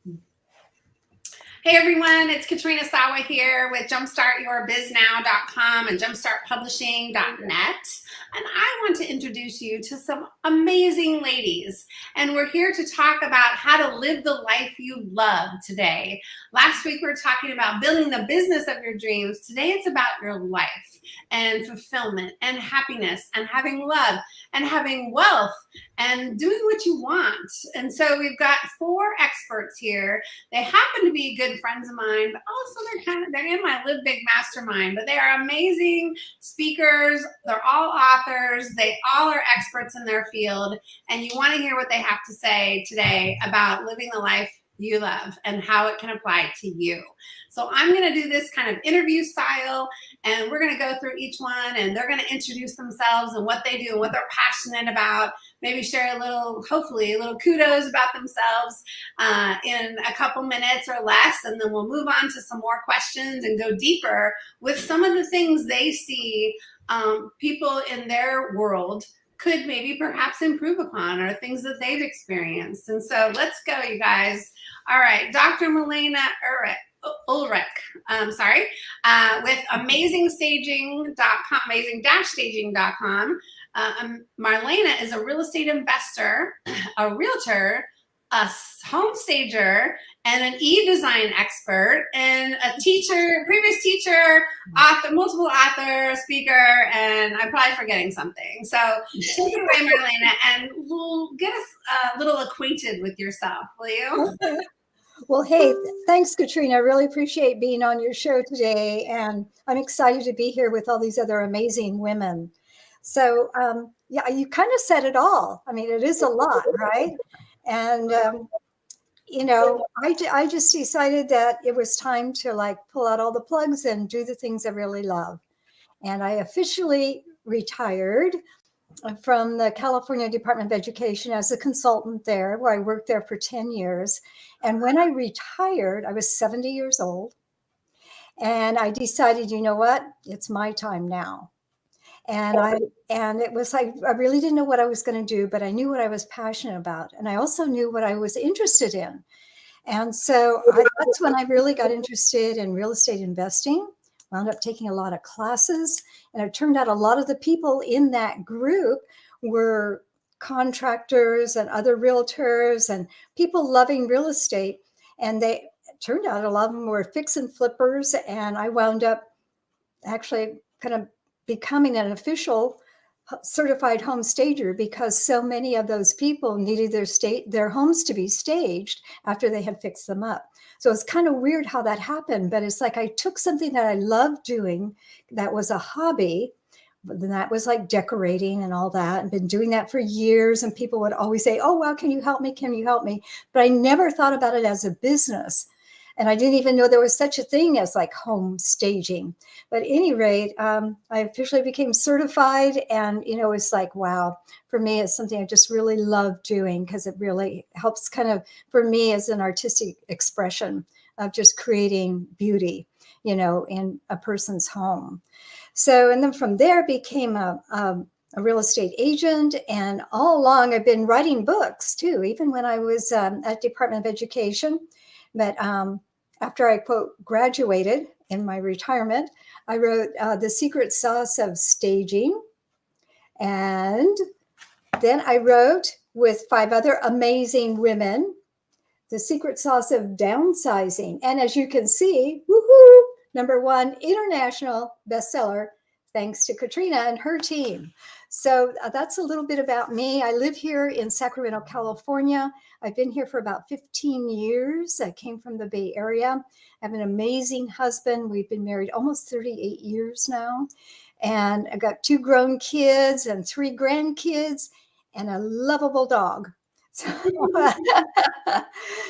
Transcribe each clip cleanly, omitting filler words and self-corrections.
Hey everyone, it's Katrina Sawa here with jumpstartyourbiznow.com and jumpstartpublishing.net. And I want to introduce you to some amazing ladies. And we're here to talk about how to live the life you love today. Last week we were talking about building the business of your dreams. Today it's about your life and fulfillment and happiness and having love and having wealth and doing what you want. And so we've got 4 experts here. They happen to be good friends of mine, but also they're in my Live Big Mastermind. But they are amazing speakers. They're all authors. They all are experts in their field, and you want to hear what they have to say today about living the life you love and how it can apply to you. So I'm going to do this kind of interview style, and we're going to go through each one, and they're going to introduce themselves and what they do and what they're passionate about. Maybe share hopefully a little kudos about themselves in a couple minutes or less, and then we'll move on to some more questions and go deeper with some of the things they see people in their world could maybe perhaps improve upon, or things that they've experienced. And so let's go, you guys. All right, Dr. Marlena Uhrik, with amazingstaging.com, amazing-staging.com. Marlena is a real estate investor, a realtor, a home stager, and an e-design expert, and a teacher, previous teacher, author, multiple author, speaker, and I'm probably forgetting something. So take it away, Marlena, and we'll get us a little acquainted with yourself, will you? Okay. Well, hey, thanks, Katrina. I really appreciate being on your show today, and I'm excited to be here with all these other amazing women. So, yeah, you kind of said it all. I mean, it is a lot, right? And I just decided that it was time to pull out all the plugs and do the things I really love. And I officially retired from the California Department of Education as a consultant there, where I worked there for 10 years. And when I retired, I was 70 years old. And I decided, you know what? It's my time now. And it was like, I really didn't know what I was going to do, but I knew what I was passionate about. And I also knew what I was interested in. And so that's when I really got interested in real estate investing, wound up taking a lot of classes. And it turned out a lot of the people in that group were contractors and other realtors and people loving real estate. And it turned out a lot of them were fix and flippers. And I wound up actually kind of becoming an official certified home stager, because so many of those people needed their homes to be staged after they had fixed them up. So it's kind of weird how that happened, but it's like I took something that I loved doing that was a hobby, and that was like decorating and all that, and been doing that for years, and people would always say, oh wow, can you help me, but I never thought about it as a business. And I didn't even know there was such a thing as like home staging. But at any rate, I officially became certified. And, it's like, wow, for me, it's something I just really love doing, because it really helps kind of, for me, as an artistic expression of just creating beauty, in a person's home. So, and then from there became a real estate agent. And all along, I've been writing books too, even when I was at Department of Education. But after I, quote, graduated in my retirement, I wrote The Secret Sauce of Staging. And then I wrote with 5 other amazing women, The Secret Sauce of Downsizing. And as you can see, woohoo, #1 international bestseller, thanks to Katrina and her team. So that's a little bit about me. I live here in Sacramento, California. I've been here for about 15 years. I came from the Bay Area. I have an amazing husband. We've been married almost 38 years now. And I've got 2 grown kids and 3 grandkids and a lovable dog. So,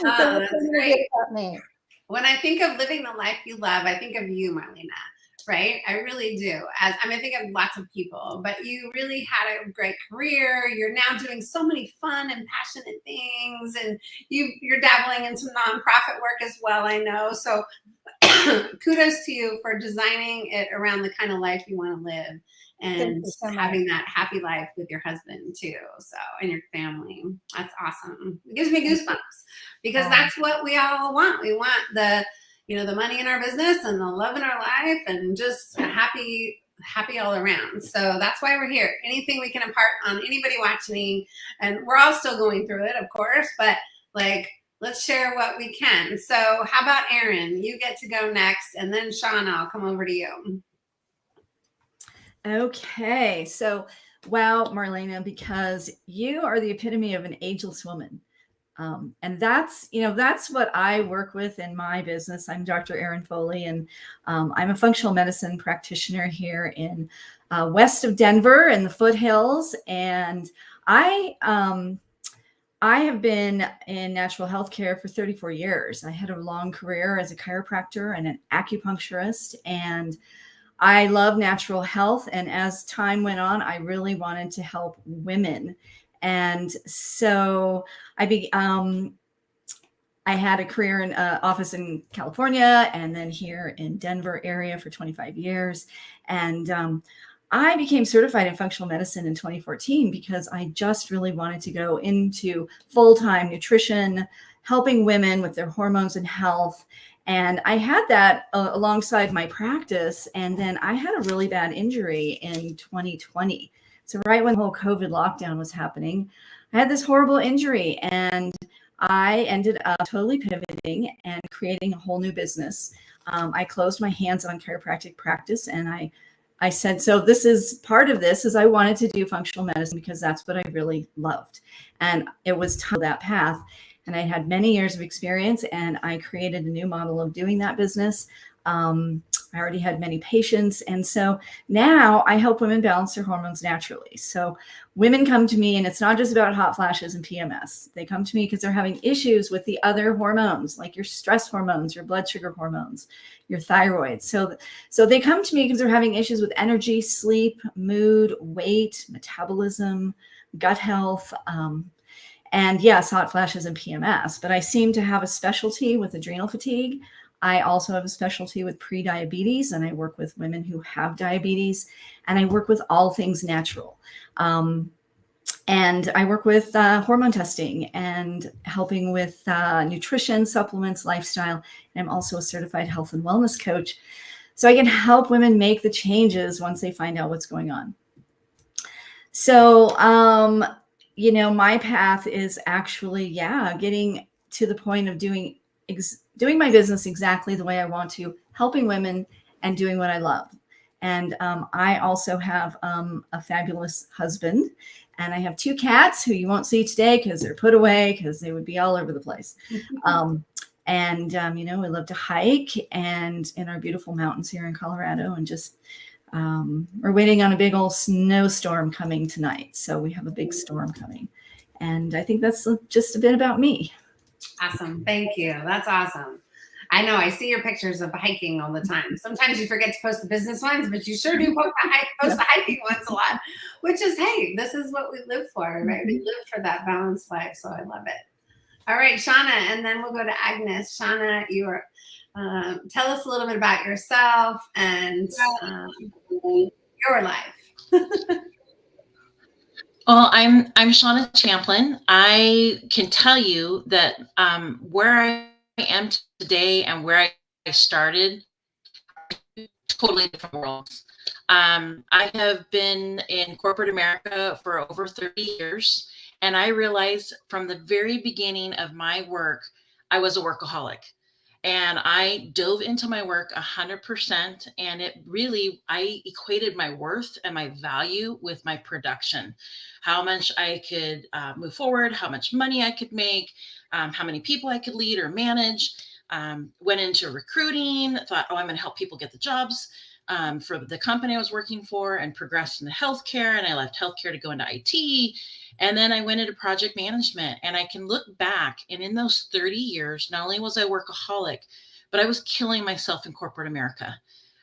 That's great. About me. When I think of living the life you love, I think of you, Marlena. Right? I really do. I think of lots of people, but you really had a great career. You're now doing so many fun and passionate things, and you're dabbling in some nonprofit work as well, I know. So kudos to you for designing it around the kind of life you want to live and you so much. having that happy life with your husband too. So, and your family. That's awesome. It gives me goosebumps because that's what we all want. We want the, the money in our business and the love in our life and just happy all around. So that's why we're here. Anything we can impart on anybody watching, and we're all still going through it, of course, but like, let's share what we can. So how about Erin? You get to go next, and then Shawna, I'll come over to you. Okay. So, wow, Marlena, because you are the epitome of an ageless woman. And that's what I work with in my business. I'm Dr. Erin Foley, and I'm a functional medicine practitioner here in west of Denver in the foothills. And I have been in natural health care for 34 years. I had a long career as a chiropractor and an acupuncturist, and I love natural health. And as time went on, I really wanted to help women. And so I had a career in office in California and then here in Denver area for 25 years. And I became certified in functional medicine in 2014 because I just really wanted to go into full-time nutrition, helping women with their hormones and health. And I had that alongside my practice. And then I had a really bad injury in 2020. So right when the whole COVID lockdown was happening, I had this horrible injury, and I ended up totally pivoting and creating a whole new business. I closed my hands on chiropractic practice, and I said, so this is part of this is I wanted to do functional medicine because that's what I really loved. And it was that path. And I had many years of experience, and I created a new model of doing that business. I already had many patients. And so now I help women balance their hormones naturally. So women come to me, and it's not just about hot flashes and PMS. They come to me because they're having issues with the other hormones, like your stress hormones, your blood sugar hormones, your thyroid. So they come to me because they're having issues with energy, sleep, mood, weight, metabolism, gut health, and yes, hot flashes and PMS. But I seem to have a specialty with adrenal fatigue. I also have a specialty with pre-diabetes, and I work with women who have diabetes, and I work with all things natural. And I work with hormone testing and helping with nutrition, supplements, lifestyle. And I'm also a certified health and wellness coach. So I can help women make the changes once they find out what's going on. So, my path is actually, getting to the point of doing my business exactly the way I want to, helping women and doing what I love. And I also have a fabulous husband, and I have 2 cats who you won't see today because they're put away because they would be all over the place. We love to hike and in our beautiful mountains here in Colorado, and just we're waiting on a big old snowstorm coming tonight. So we have a big storm coming. And I think that's just a bit about me. Awesome. Thank you. That's awesome. I know I see your pictures of hiking all the time. Sometimes you forget to post the business ones, but you sure do post the hiking ones a lot, which is, hey, this is what we live for, right? We live for that balanced life. So I love it. All right, Shawna, and then we'll go to Agnes. Shawna, tell us a little bit about yourself and your life. Well, I'm Shawna Champlin. I can tell you that where I am today and where I started, totally different worlds. I have been in corporate America for over 30 years, and I realized from the very beginning of my work, I was a workaholic. And I dove into my work 100%. And I equated my worth and my value with my production, how much I could move forward, how much money I could make, how many people I could lead or manage. Went into recruiting, thought, I'm going to help people get the jobs for the company I was working for, and progressed into healthcare. And I left healthcare to go into IT. And then I went into project management, and I can look back, and in those 30 years, not only was I a workaholic, but I was killing myself in corporate America.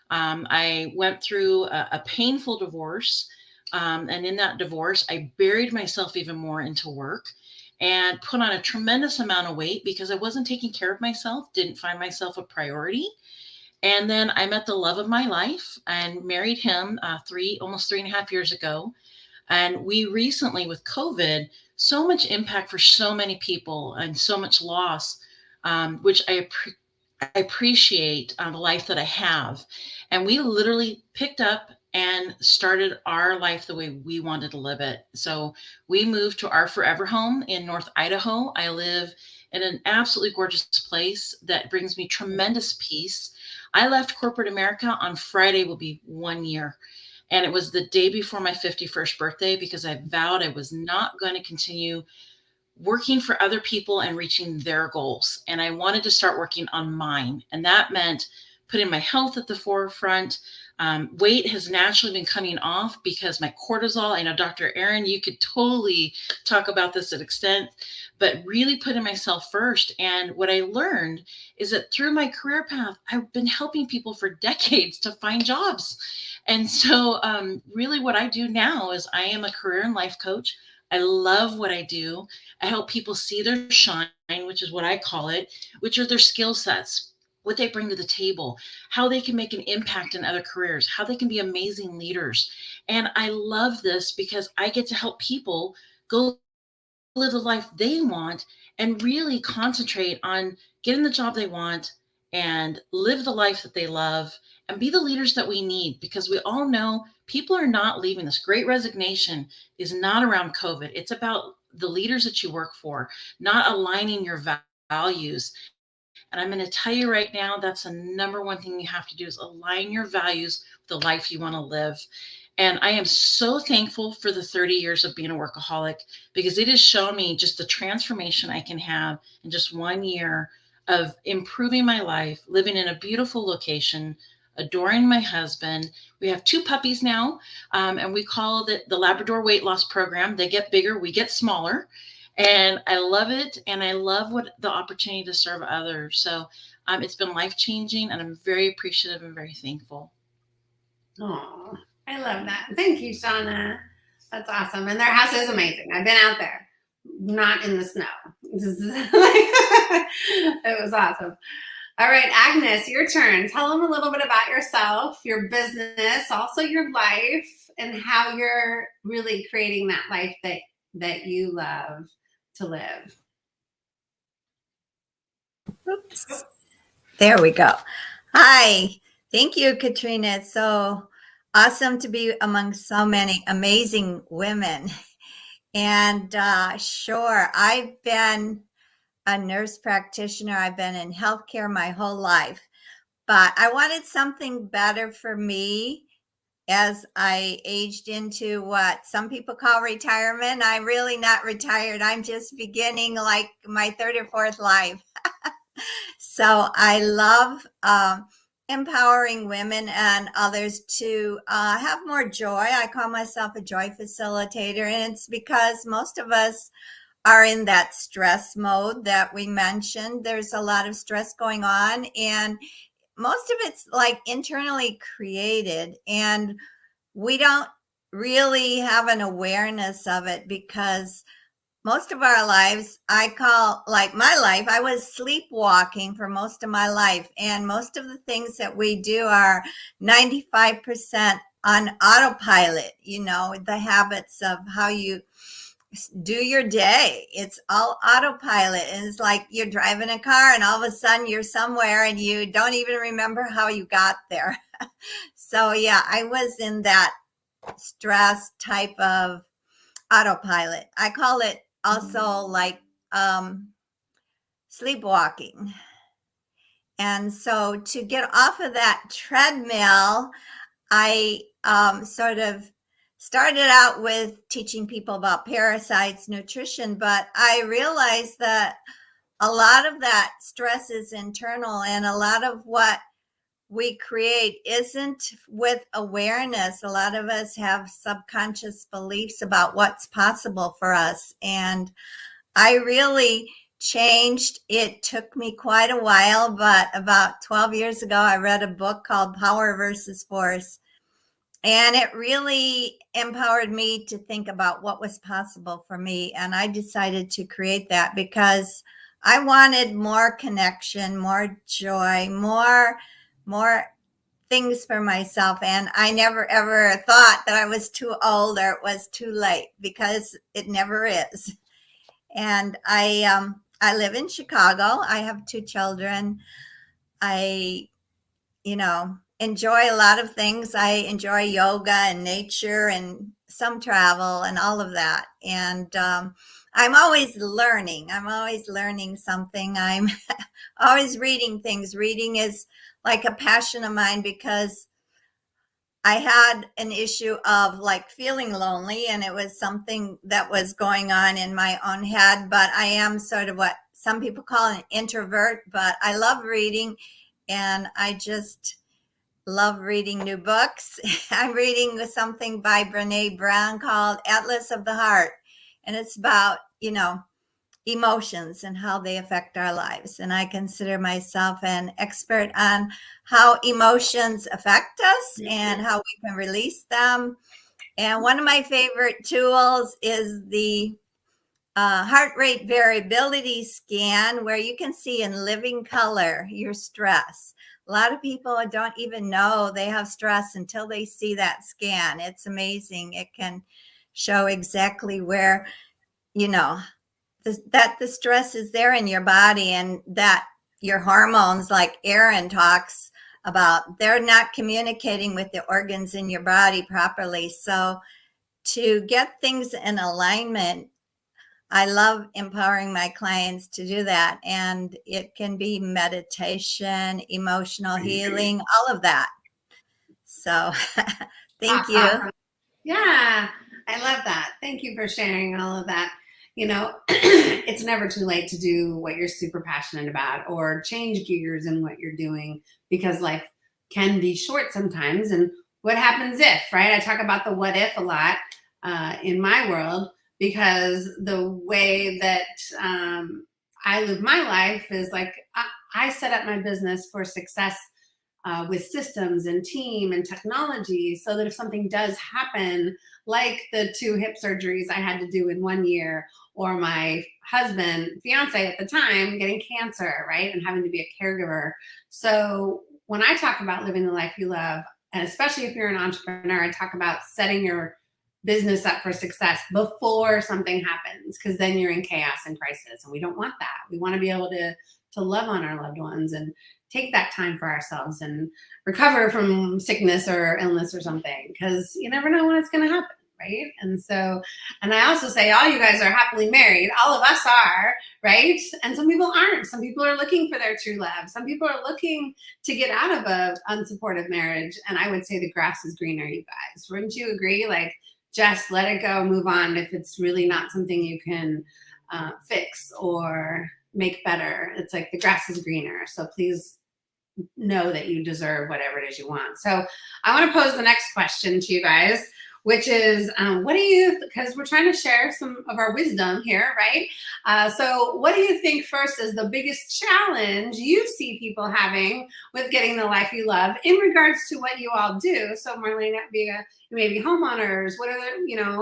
I went through a painful divorce. And in that divorce, I buried myself even more into work and put on a tremendous amount of weight because I wasn't taking care of myself, didn't find myself a priority. And then I met the love of my life and married him almost 3.5 years ago. And we recently, with COVID, so much impact for so many people and so much loss, which I appreciate the life that I have. And we literally picked up and started our life the way we wanted to live it. So we moved to our forever home in North Idaho. I live in an absolutely gorgeous place that brings me tremendous peace. I left corporate America on Friday, will be 1 year. And it was the day before my 51st birthday because I vowed I was not going to continue working for other people and reaching their goals. And I wanted to start working on mine. And that meant putting my health at the forefront. Weight has naturally been coming off because my cortisol, I know Dr. Erin, you could totally talk about this at extent, but really putting myself first. And what I learned is that through my career path, I've been helping people for decades to find jobs. And so really what I do now is I am a career and life coach. I love what I do. I help people see their shine, which is what I call it, which are their skill sets, what they bring to the table, how they can make an impact in other careers, how they can be amazing leaders. And I love this because I get to help people go live the life they want and really concentrate on getting the job they want and live the life that they love and be the leaders that we need, because we all know people are not leaving. This great resignation is not around COVID. It's about the leaders that you work for, not aligning your values. And I'm going to tell you right now, that's the number one thing you have to do is align your values with the life you want to live. And I am so thankful for the 30 years of being a workaholic because it has shown me just the transformation I can have in just 1 year of improving my life, living in a beautiful location, adoring my husband. We have 2 puppies now, and we call it the Labrador Weight Loss Program. They get bigger, we get smaller. And I love it. And I love what the opportunity to serve others. So it's been life-changing, and I'm very appreciative and very thankful. Oh, I love that. Thank you, Shawna. That's awesome. And their house is amazing. I've been out there, not in the snow. It was awesome. All right, Agnes, your turn. Tell them a little bit about yourself, your business, also your life, and how you're really creating that life that you love to live. Oops. There we go. Hi. Thank you, Katrina. It's so awesome to be among so many amazing women. And sure, I've been a nurse practitioner. I've been in healthcare my whole life, but I wanted something better for me as I aged into what some people call retirement. I'm really not retired. I'm just beginning like my third or fourth life. So I love empowering women and others to have more joy. I call myself a joy facilitator, and it's because most of us are in that stress mode that we mentioned. There's a lot of stress going on, and most of it's like internally created, and we don't really have an awareness of it because most of our lives, I call like my life, I was sleepwalking for most of my life. And most of the things that we do are 95% on autopilot, the habits of how you do your day. It's all autopilot. And it's like you're driving a car and all of a sudden you're somewhere and you don't even remember how you got there. So yeah, I was in that stress type of autopilot. I call it also like sleepwalking. And so to get off of that treadmill, I sort of started out with teaching people about parasites, nutrition, but I realized that a lot of that stress is internal, and a lot of what we create isn't with awareness. A lot of us have subconscious beliefs about what's possible for us. And I really changed. It took me quite a while, but about 12 years ago, I read a book called Power versus Force. And it really empowered me to think about what was possible for me. And I decided to create that because I wanted more connection, more joy, more more things for myself. And I never ever thought that I was too old or it was too late, because it never is. And I live in Chicago. I have 2 children. I, enjoy a lot of things. I enjoy yoga and nature and some travel and all of that. And I'm always learning. I'm always learning something. I'm always reading things. Reading is like a passion of mine, because I had an issue of like feeling lonely, and it was something that was going on in my own head. But I am sort of what some people call an introvert, but I love reading, and I just love reading new books. I'm reading something by Brene Brown called Atlas of the Heart, and it's about, emotions and how they affect our lives. And I consider myself an expert on how emotions affect us and how we can release them. And one of my favorite tools is the heart rate variability scan, where you can see in living color your stress. A lot of people don't even know they have stress until they see that scan. It's amazing. It can show exactly where, that the stress is there in your body, and that your hormones, like Erin talks about, they're not communicating with the organs in your body properly. So to get things in alignment, I love empowering my clients to do that. And it can be meditation, emotional healing, all of that. So thank you. Yeah, I love that. Thank you for sharing all of that. It's never too late to do what you're super passionate about, or change gears in what you're doing, because life can be short sometimes. And what happens if, right? I talk about the what if a lot in my world, because the way that I live my life is like I set up my business for success with systems and team and technology, so that if something does happen, like the 2 hip surgeries I had to do in 1 year, or my fiance at the time, getting cancer, right? And having to be a caregiver. So when I talk about living the life you love, and especially if you're an entrepreneur, I talk about setting your business up for success before something happens, because then you're in chaos and crisis, and we don't want that. We want to be able to love on our loved ones and take that time for ourselves and recover from sickness or illness or something, because you never know when it's going to happen, right? And I also say, all you guys are happily married. All of us are, right? And some people aren't. Some people are looking for their true love. Some people are looking to get out of a unsupportive marriage. And I would say the grass is greener, you guys. Wouldn't you agree? Like, just let it go, move on if it's really not something you can fix or make better. It's like the grass is greener. So please know that you deserve whatever it is you want. So I want to pose the next question to you guys, which is, because we're trying to share some of our wisdom here, right? So what do you think first is the biggest challenge you see people having with getting the life you love in regards to what you all do? So Marlena, maybe homeowners,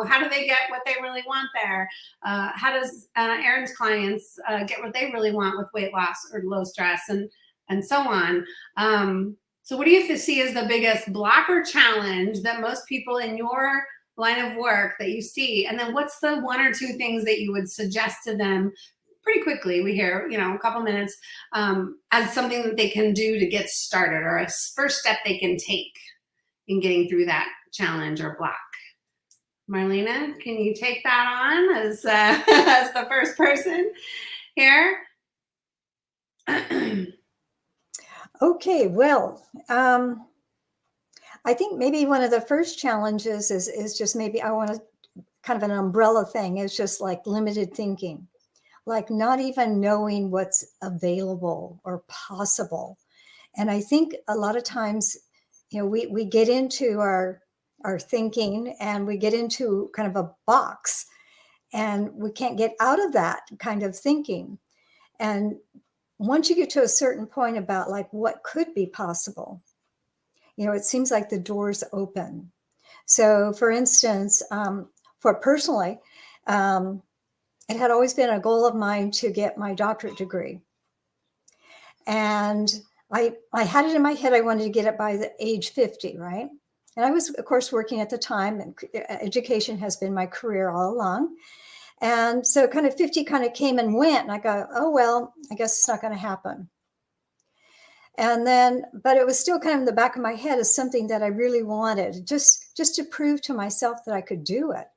how do they get what they really want there? How does Erin's clients get what they really want with weight loss or low stress, and so on? So what do you see as the biggest block or challenge that most people in your line of work that you see? And then what's the 1 or 2 things that you would suggest to them pretty quickly? We hear, a couple minutes, as something that they can do to get started, or a first step they can take in getting through that challenge or block. Marlena, can you take that on as as the first person here? Okay, well, I think maybe one of the first challenges is just maybe I want to kind of an umbrella thing. It's just like limited thinking, like not even knowing what's available or possible. And I think a lot of times, we get into our thinking, and we get into kind of a box, and we can't get out of that kind of thinking. And once you get to a certain point about like what could be possible, it seems like the doors open. So for instance, for personally, it had always been a goal of mine to get my doctorate degree. And I had it in my head I wanted to get it by the age 50, right? And I was, of course, working at the time, and education has been my career all along. And so kind of 50 kind of came and went, and I go, oh, well, I guess it's not going to happen. And then, but it was still kind of in the back of my head as something that I really wanted, just to prove to myself that I could do it.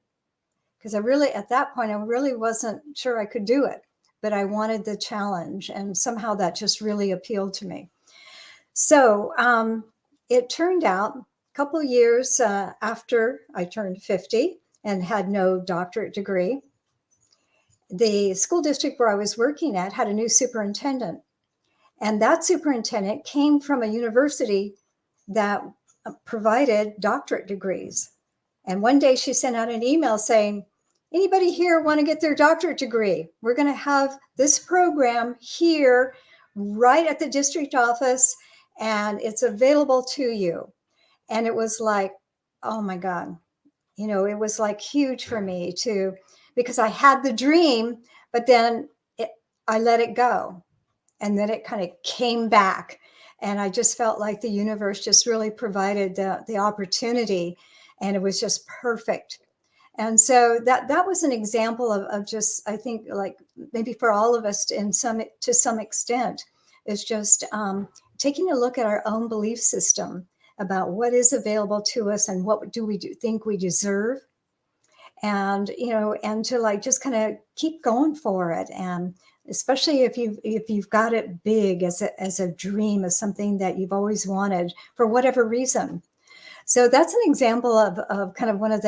Because I really, at that point, I really wasn't sure I could do it, but I wanted the challenge, and somehow that just really appealed to me. So it turned out a couple of years after I turned 50 and had no doctorate degree, the school district where I was working at had a new superintendent. And that superintendent came from a university that provided doctorate degrees. And one day she sent out an email saying, anybody here want to get their doctorate degree? We're going to have this program here right at the district office, and it's available to you. And it was like, oh my God, you know, it was like huge for me to, because I had the dream, but then I let it go. And then it kind of came back. And I just felt like the universe just really provided the opportunity, and it was just perfect. And so that was an example of just, I think, like maybe for all of us to some extent, is just taking a look at our own belief system about what is available to us and what do we think we deserve. And, you know, and to like just kind of keep going for it. And especially if you've got it big as a dream, as something that you've always wanted for whatever reason. So that's an example of kind of one of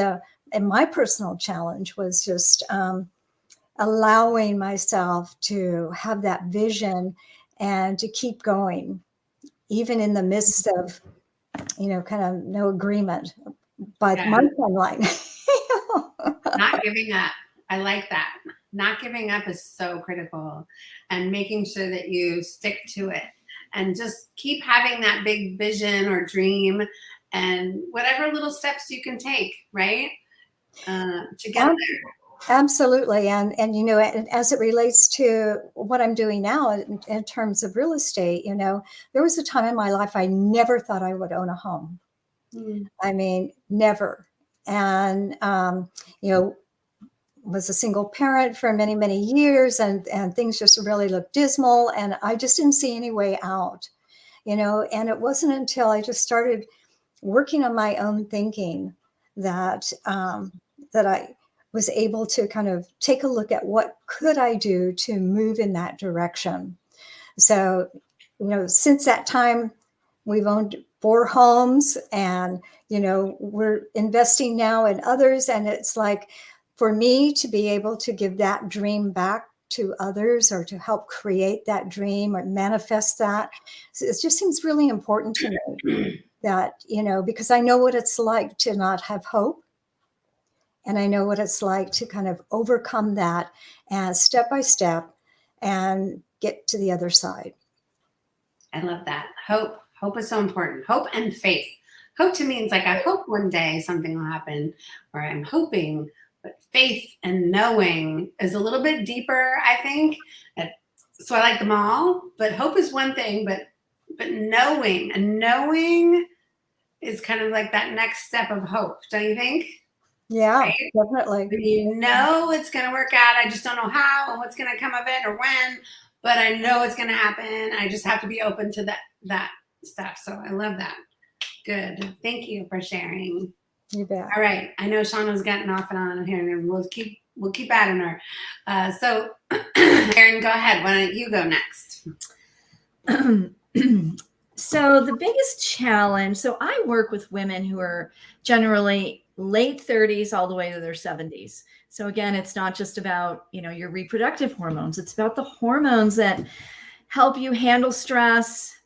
and my personal challenge was just allowing myself to have that vision and to keep going, even in the midst of, you know, kind of no agreement by my timeline. Not giving up. I like that. Not giving up is so critical, and making sure that you stick to it and just keep having that big vision or dream, and whatever little steps you can take, right? To get there. Absolutely. And, you know, as it relates to what I'm doing now in terms of real estate, you know, there was a time in my life I never thought I would own a home. I mean, never. And, you know, was a single parent for many, many years, and things just really looked dismal, and I just didn't see any way out, you know. And it wasn't until I just started working on my own thinking that that I was able to kind of take a look at what could I do to move in that direction. So, you know, since that time, we've owned 4 homes, and, you know, we're investing now in others. And it's like, for me to be able to give that dream back to others, or to help create that dream or manifest that, it just seems really important to me that, you know, because I know what it's like to not have hope. And I know what it's like to kind of overcome that and step by step and get to the other side. I love that. Hope. Hope is so important. Hope and faith. Hope to me is like, I hope one day something will happen, or I'm hoping. But faith and knowing is a little bit deeper, I think. So I like them all. But hope is one thing, but knowing, and knowing is kind of like that next step of hope, don't you think? Yeah, right? Definitely. When you know it's going to work out, I just don't know how and what's going to come of it or when, but I know it's going to happen. I just have to be open to that stuff. So I love that. Good. Thank you for sharing. You bet. All right. I know Shawna's gotten off and on here, and we'll keep adding her. So Erin, go ahead. Why don't you go next? So the biggest challenge, so I work with women who are generally late 30s all the way to their 70s. So again, it's not just about, you know, your reproductive hormones. It's about the hormones that help you handle stress,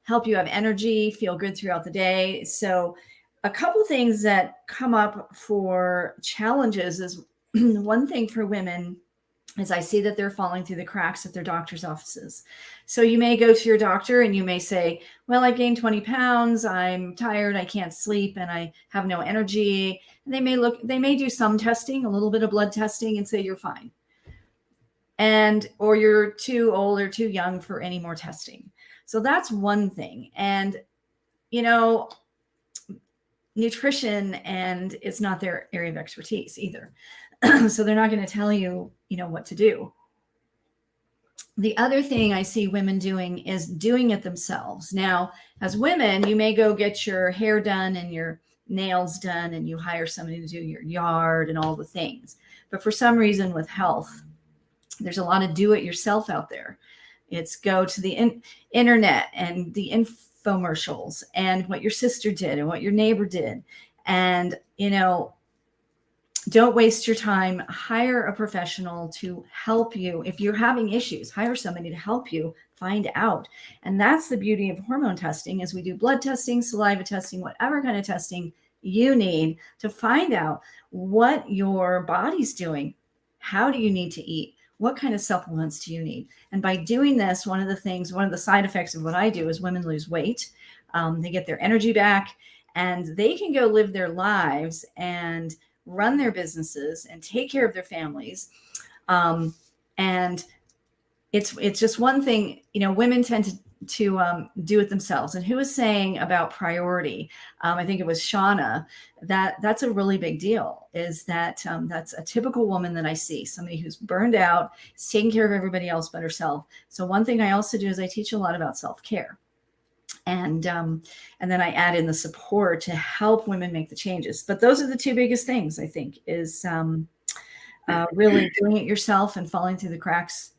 help you have energy, feel good throughout the day. So a couple things that come up for challenges is one thing for women is I see that they're falling through the cracks at their doctor's offices. So you may go to your doctor and you may say, well, I've gained 20 pounds. I'm tired. I can't sleep and I have no energy. And they may do some testing, a little bit of blood testing, and say you're fine. Or you're too old or too young for any more testing. So that's one thing. And, nutrition, and it's not their area of expertise either. So they're not going to tell you, what to do. The other thing I see women doing is doing it themselves. Now, as women, you may go get your hair done and your nails done, and you hire somebody to do your yard and all the things. But for some reason with health, there's a lot of do it yourself out there. It's go to the internet and the infomercials and what your sister did and what your neighbor did. And, don't waste your time. Hire a professional to help you. If you're having issues, hire somebody to help you find out. And that's the beauty of hormone testing, is we do blood testing, saliva testing, whatever kind of testing you need to find out what your body's doing. How do you need to eat? What kind of supplements do you need? And by doing this, one of the side effects of what I do is women lose weight. They get their energy back, and they can go live their lives and run their businesses and take care of their families. And it's just one thing, women tend to do it themselves. And who was saying about priority? I think it was Shawna, that's a really big deal, is that that's a typical woman that I see, somebody who's burned out, is taking care of everybody else but herself. So one thing I also do is I teach a lot about self-care. And then I add in the support to help women make the changes. But those are the two biggest things, I think, is really doing it yourself and falling through the cracks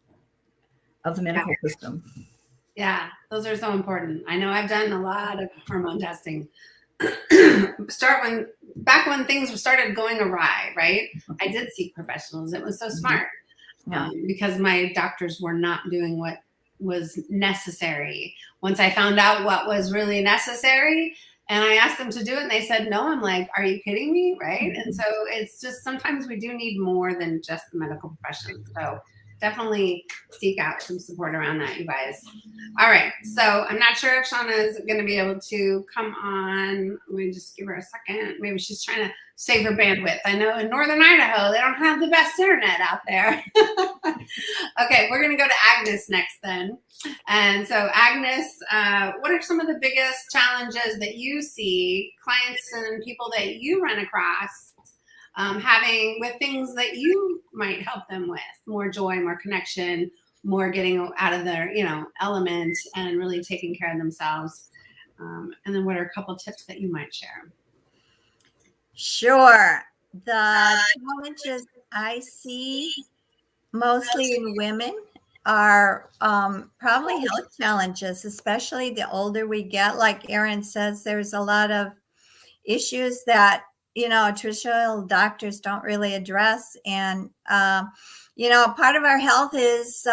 of the medical system. Yeah, those are so important. I know I've done a lot of hormone testing. Back when things started going awry, right? I did seek professionals. It was so smart. Because my doctors were not doing what was necessary. Once I found out what was really necessary and I asked them to do it and they said no, I'm like, are you kidding me? Right? And so it's just, sometimes we do need more than just the medical profession. So definitely seek out some support around that, you guys. All right. So I'm not sure if Shawna is going to be able to come on. Let me just give her a second. Maybe she's trying to save her bandwidth. I know in Northern Idaho, they don't have the best internet out there. Okay. We're going to go to Agnes next then. And so Agnes, what are some of the biggest challenges that you see clients and people that you run across having with things that you might help them with? More joy, more connection, more getting out of their, element and really taking care of themselves. And then what are a couple tips that you might share? Sure. The challenges I see mostly in women are probably health challenges, especially the older we get. Like Erin says, there's a lot of issues that traditional doctors don't really address. And, part of our health is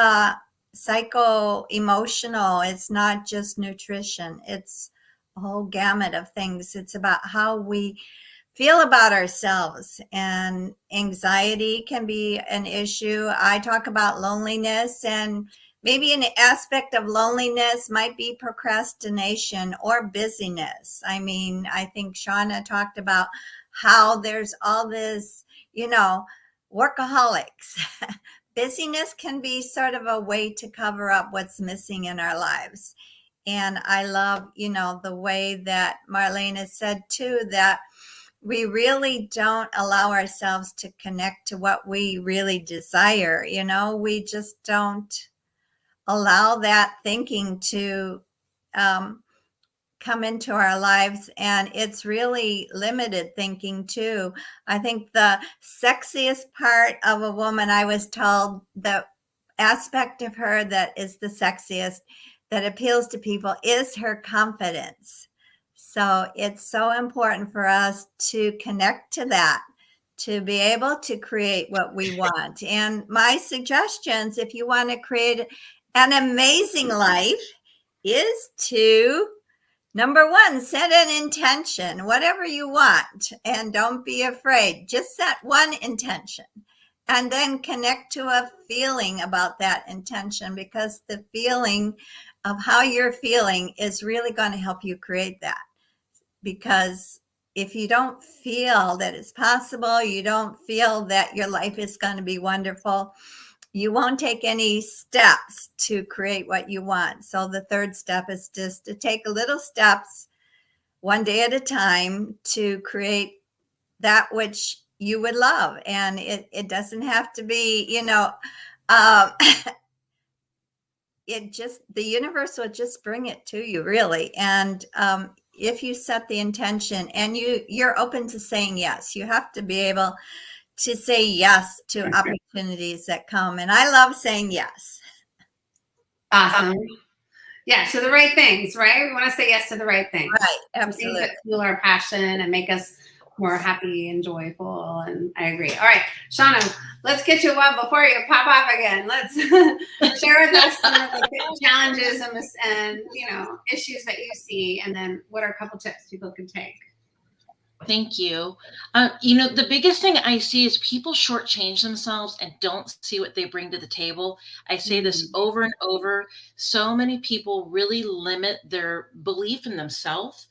psycho-emotional. It's not just nutrition. It's a whole gamut of things. It's about how we feel about ourselves, and anxiety can be an issue. I talk about loneliness, and maybe an aspect of loneliness might be procrastination or busyness. I mean, I think Shawna talked about how there's all this, workaholics. Busyness can be sort of a way to cover up what's missing in our lives. And I love, the way that Marlena said too, that we really don't allow ourselves to connect to what we really desire. We just don't allow that thinking to come into our lives. And it's really limited thinking too. I think the sexiest part of a woman, I was told, the aspect of her that is the sexiest, that appeals to people, is her confidence. So it's so important for us to connect to that, to be able to create what we want. And my suggestions, if you want to create an amazing life, is to, number one, set an intention, whatever you want, and don't be afraid. Just set one intention and then connect to a feeling about that intention, because the feeling of how you're feeling is really going to help you create that. Because if you don't feel that it's possible, you don't feel that your life is going to be wonderful, you won't take any steps to create what you want. So the third step is just to take little steps one day at a time to create that which you would love. And it doesn't have to be, um, the universe will just bring it to you, really. And if you set the intention and you're open to saying yes, you have to be able to say yes to opportunities that come. And I love saying yes. Awesome. Yeah, to the right things, right? We want to say yes to the right things. Right, absolutely. Things that fuel our passion and make us more happy and joyful. And I agree. All right, Shawna, let's get you one before you pop off again. Let's share with us some of the challenges and issues that you see, and then what are a couple tips people can take? Thank you. The biggest thing I see is people shortchange themselves and don't see what they bring to the table. I say this over and over. So many people really limit their belief in themselves,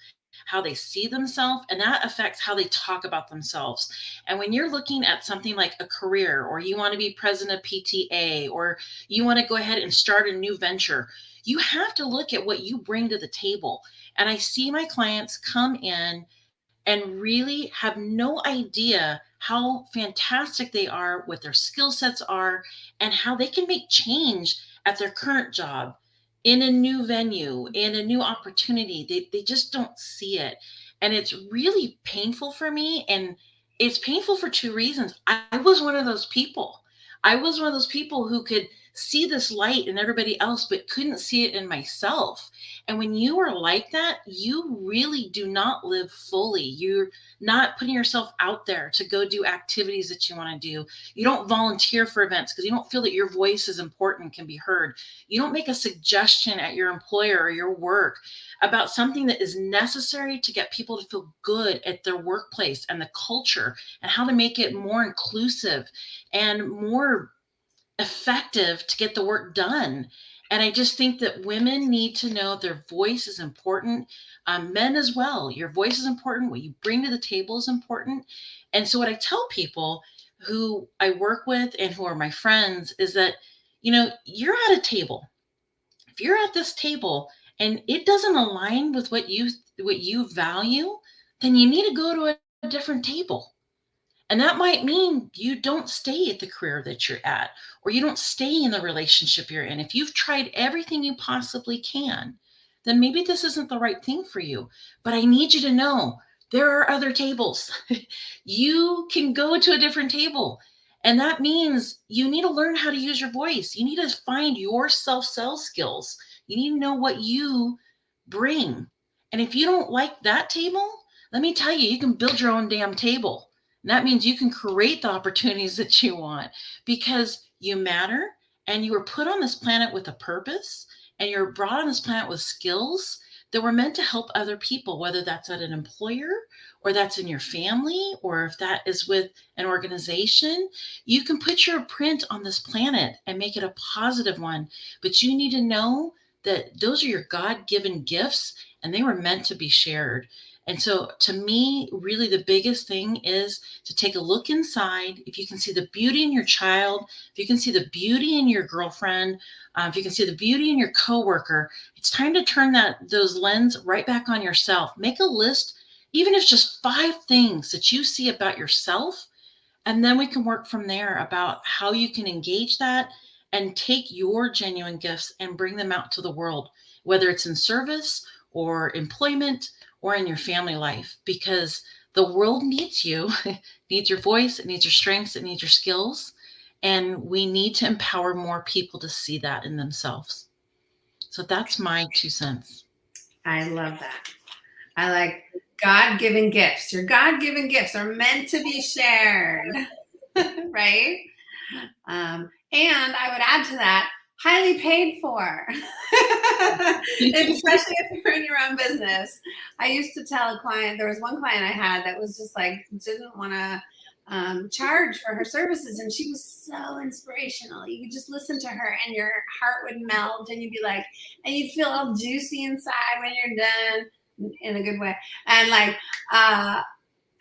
how they see themselves, and that affects how they talk about themselves. And when you're looking at something like a career, or you want to be president of PTA, or you want to go ahead and start a new venture, you have to look at what you bring to the table. And I see my clients come in and really have no idea how fantastic they are, what their skill sets are, and how they can make change at their current job, in a new venue, in a new opportunity. They just don't see it. And it's really painful for me. And it's painful for two reasons. I was one of those people. I was one of those people who could see this light in everybody else, but couldn't see it in myself. And when you are like that, you really do not live fully. You're not putting yourself out there to go do activities that you want to do. You don't volunteer for events because you don't feel that your voice is important, can be heard. You don't make a suggestion at your employer or your work about something that is necessary to get people to feel good at their workplace and the culture, and how to make it more inclusive and more effective to get the work done. And I just think that women need to know their voice is important. Men as well. Your voice is important. What you bring to the table is important. And so what I tell people who I work with and who are my friends is that, you're at a table. If you're at this table and it doesn't align with what you value, then you need to go to a different table. And that might mean you don't stay at the career that you're at, or you don't stay in the relationship you're in. If you've tried everything you possibly can, then maybe this isn't the right thing for you. But I need you to know there are other tables. You can go to a different table. And that means you need to learn how to use your voice. You need to find your self-sell skills. You need to know what you bring. And if you don't like that table, let me tell you, you can build your own damn table. And that means you can create the opportunities that you want, because you matter and you were put on this planet with a purpose, and you're brought on this planet with skills that were meant to help other people, whether that's at an employer or that's in your family, or if that is with an organization. You can put your print on this planet and make it a positive one, but you need to know that those are your God-given gifts and they were meant to be shared. And so to me, really the biggest thing is to take a look inside. If you can see the beauty in your child, if you can see the beauty in your girlfriend, if you can see the beauty in your coworker, it's time to turn those lens right back on yourself. Make a list, even if it's just 5 things that you see about yourself, and then we can work from there about how you can engage that and take your genuine gifts and bring them out to the world, whether it's in service or employment or in your family life, because the world needs you. It needs your voice, it needs your strengths, it needs your skills. And we need to empower more people to see that in themselves. So that's my 2 cents. I love that. I like God-given gifts. Your God-given gifts are meant to be shared, right? And I would add to that, highly paid for, especially if you're in your own business. I used to tell a client, there was one client I had that was just like, didn't want to charge for her services, and she was so inspirational. You could just listen to her and your heart would melt, and you'd be like, and you'd feel all juicy inside when you're done, in a good way. And like,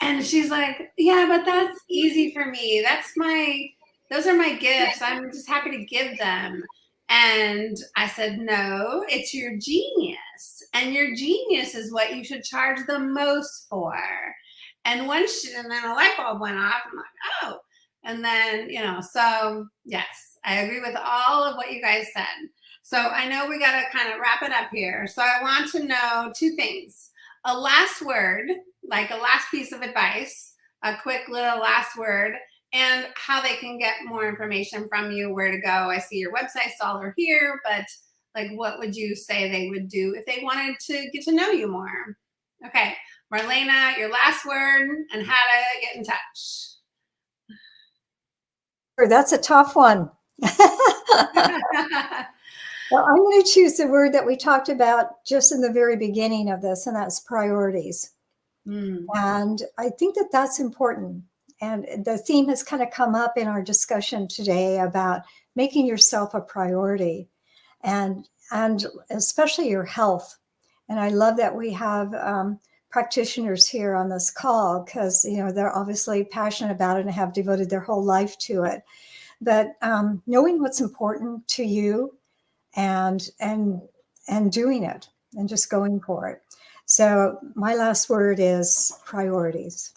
and she's like, yeah, but that's easy for me. That's my those are my gifts. I'm just happy to give them. And I said, no, it's your genius. And your genius is what you should charge the most for. And and then a light bulb went off. I'm like, oh. And then, so yes, I agree with all of what you guys said. So I know we got to kind of wrap it up here. So I want to know two things. A last word, like a last piece of advice, a quick little last word, and how they can get more information from you, where to go. I see your website's all over here, but like, what would you say they would do if they wanted to get to know you more? Okay, Marlena, your last word and how to get in touch. That's a tough one. Well, I'm going to choose the word that we talked about just in the very beginning of this, and that's priorities. And I think that that's important. And the theme has kind of come up in our discussion today about making yourself a priority, and especially your health. And I love that we have practitioners here on this call, because they're obviously passionate about it and have devoted their whole life to it. But knowing what's important to you and doing it and just going for it. So my last word is priorities.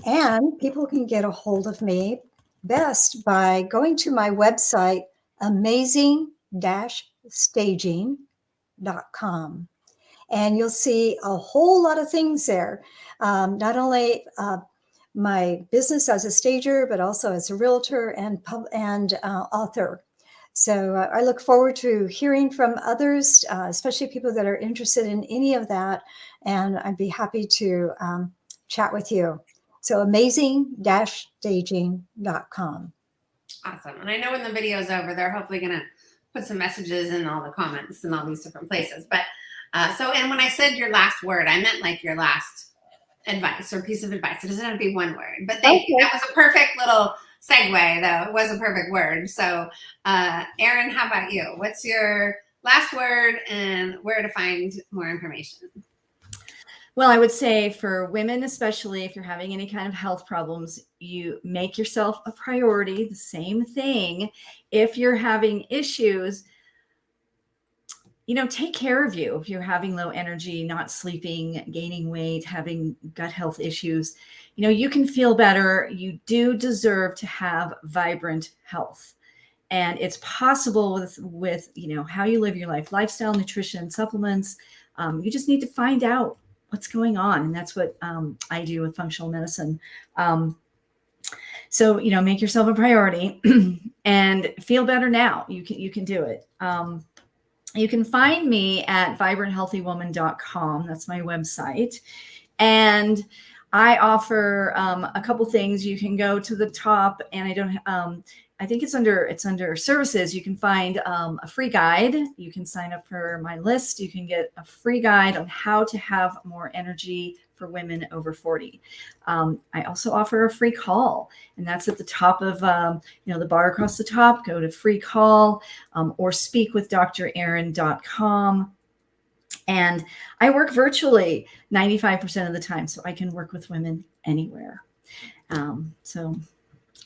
And people can get a hold of me best by going to my website, amazing-staging.com. And you'll see a whole lot of things there. Not only my business as a stager, but also as a realtor and author. So I look forward to hearing from others, especially people that are interested in any of that. And I'd be happy to chat with you. So amazing-staging.com. Awesome. And I know when the video's over, they're hopefully going to put some messages in all the comments and all these different places. But and when I said your last word, I meant like your last advice or piece of advice. It doesn't have to be one word, but thank you. That was a perfect little segue, though. It was a perfect word. So Erin, how about you? What's your last word and where to find more information? Well, I would say for women, especially if you're having any kind of health problems, you make yourself a priority. The same thing. If you're having issues, take care of you. If you're having low energy, not sleeping, gaining weight, having gut health issues, you can feel better. You do deserve to have vibrant health. And it's possible with how you live your life, lifestyle, nutrition, supplements. You just need to find out what's going on. And that's what I do with functional medicine. So, make yourself a priority and feel better now. You can do it. You can find me at vibranthealthywoman.com. That's my website. And I offer a couple things. You can go to the top, and I think it's under services. You can find a free guide. You can sign up for my list. You can get a free guide on how to have more energy for women over 40. I also offer a free call, and that's at the top of the bar across the top. Go to free call or speakwithdrerin.com. And I work virtually 95% of the time, so I can work with women anywhere. So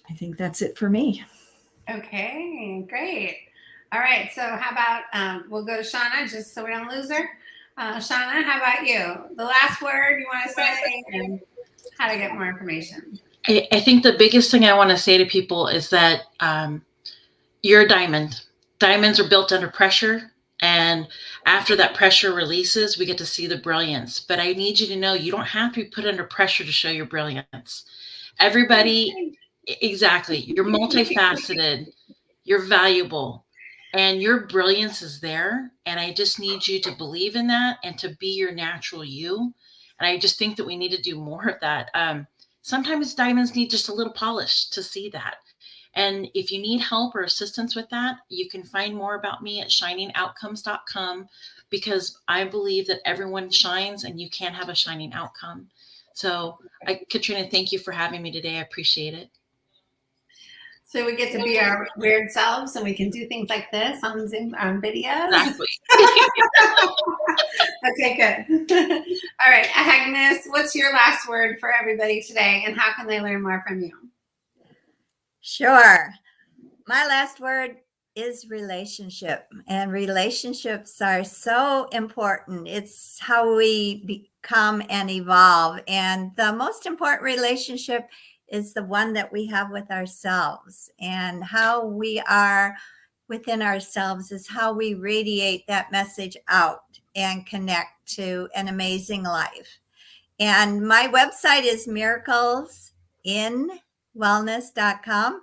I think that's it for me. Okay, great. All right, so how about we'll go to Shawna, just so we don't lose her. Shawna, how about you? The last word you want to say and how to get more information. I think the biggest thing I want to say to people is that you're a diamond. Diamonds are built under pressure. And after that pressure releases, we get to see the brilliance. But I need you to know you don't have to be put under pressure to show your brilliance. Everybody, exactly. You're multifaceted. You're valuable. And your brilliance is there. And I just need you to believe in that and to be your natural you. And I just think that we need to do more of that. Sometimes diamonds need just a little polish to see that. And if you need help or assistance with that, you can find more about me at shiningoutcomes.com, because I believe that everyone shines and you can have a shining outcome. So Katrina, thank you for having me today. I appreciate it. So we get to be our weird selves and we can do things like this on Zoom, on videos. Exactly. Okay, good. All right, Agnes, what's your last word for everybody today and how can they learn more from you? Sure. My last word is relationship, and relationships are so important. It's how we become and evolve. And the most important relationship is the one that we have with ourselves, and how we are within ourselves is how we radiate that message out and connect to an amazing life. And my website is miraclesinwellness.com.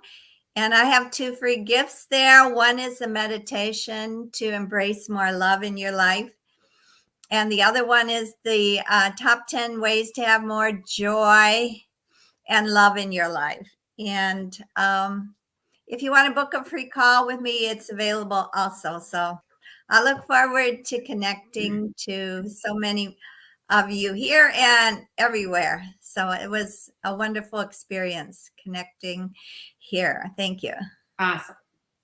And I have 2 free gifts there. One is a meditation to embrace more love in your life. And the other one is the top 10 ways to have more joy and love in your life. And if you want to book a free call with me, it's available also. So I look forward to connecting to so many of you here and everywhere. So it was a wonderful experience connecting here. Thank you. Awesome.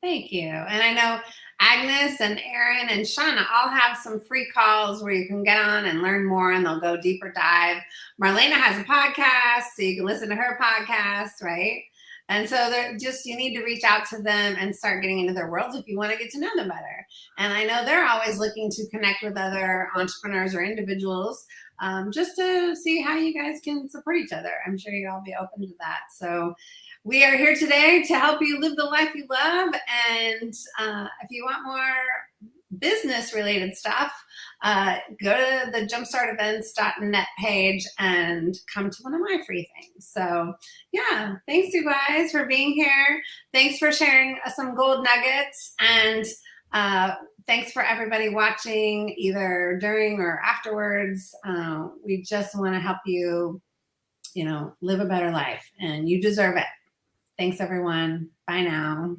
Thank you. And I know Agnes and Erin and Shawna all have some free calls where you can get on and learn more, and they'll go deeper dive. Marlena has a podcast, so you can listen to her podcast, right? And so they're just, you need to reach out to them and start getting into their worlds if you want to get to know them better. And I know they're always looking to connect with other entrepreneurs or individuals, just to see how you guys can support each other. I'm sure you'll all be open to that. So we are here today to help you live the life you love. And if you want more business related stuff, go to the jumpstartevents.net page and come to one of my free things. So yeah, thanks you guys for being here. Thanks for sharing some gold nuggets, and thanks for everybody watching either during or afterwards. We just want to help you, live a better life, and you deserve it. Thanks everyone. Bye now.